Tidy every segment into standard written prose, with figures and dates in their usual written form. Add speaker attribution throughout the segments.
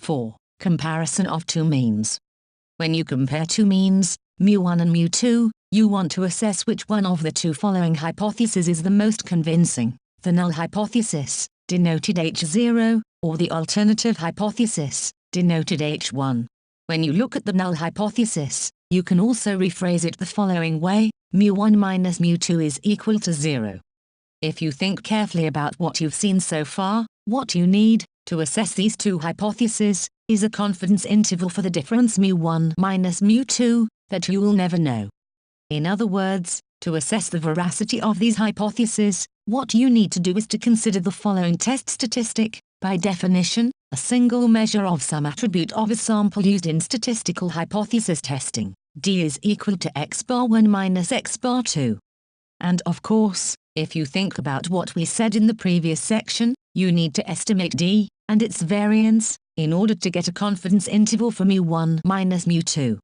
Speaker 1: 4. Comparison of two means. When you compare two means, mu1 and mu2, you want to assess which one of the two following hypotheses is the most convincing: the null hypothesis, denoted H0, or the alternative hypothesis, denoted H1. When you look at the null hypothesis, you can also rephrase it the following way: mu1 minus mu2 is equal to 0. If you think carefully about what you've seen so far, what you need to assess these two hypotheses is a confidence interval for the difference mu1 minus mu2 that you will never know. In other words, to assess the veracity of these hypotheses, what you need to do is to consider the following test statistic: by definition, a single measure of some attribute of a sample used in statistical hypothesis testing. D is equal to x bar 1 minus x bar 2. And of course, if you think about what we said in the previous section, you need to estimate D and its variance in order to get a confidence interval for mu1 minus mu2.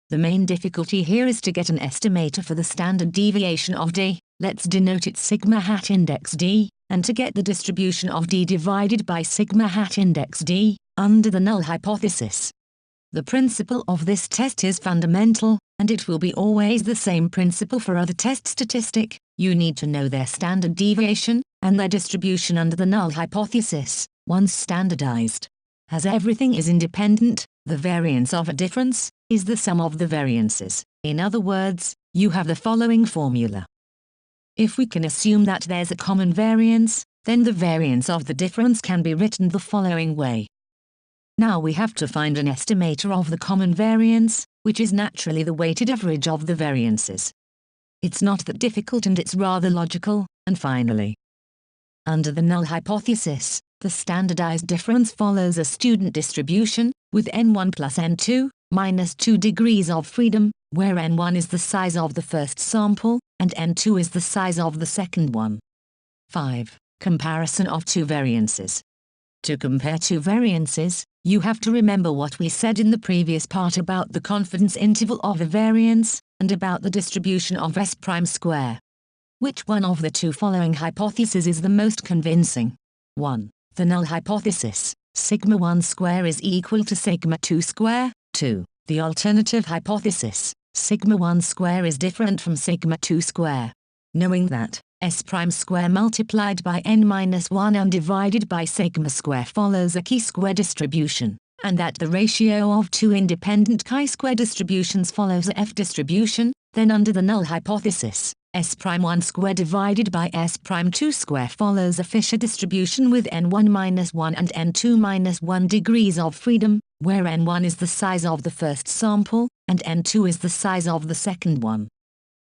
Speaker 1: The main difficulty here is to get an estimator for the standard deviation of D. Let's denote it sigma hat index D, and to get the distribution of D divided by sigma hat index D under the null hypothesis. The principle of this test is fundamental, and it will be always the same principle for other test statistic. You need to know their standard deviation and their distribution under the null hypothesis. Once standardized, as everything is independent, the variance of a difference is the sum of the variances. In other words, you have the following formula. If we can assume that there's a common variance, then the variance of the difference can be written the following way. Now we have to find an estimator of the common variance, which is naturally the weighted average of the variances. It's not that difficult and it's rather logical. And finally, under the null hypothesis, the standardized difference follows a student distribution, with n1 plus n2, minus 2 degrees of freedom, where n1 is the size of the first sample, and n2 is the size of the second one. 5. Comparison of two variances. To compare two variances, you have to remember what we said in the previous part about the confidence interval of a variance, and about the distribution of S prime square. Which one of the two following hypotheses is the most convincing? 1. The null hypothesis, sigma 1 square is equal to sigma 2 square. 2. The alternative hypothesis, sigma 1 square is different from sigma 2 square. Knowing that S prime square multiplied by n minus 1 and divided by sigma square follows a chi-square distribution, and that the ratio of two independent chi-square distributions follows a F distribution, then under the null hypothesis, S prime 1 square divided by S prime 2 square follows a Fisher distribution with n1 minus 1 and n2 minus 1 degrees of freedom, where n1 is the size of the first sample, and n2 is the size of the second one.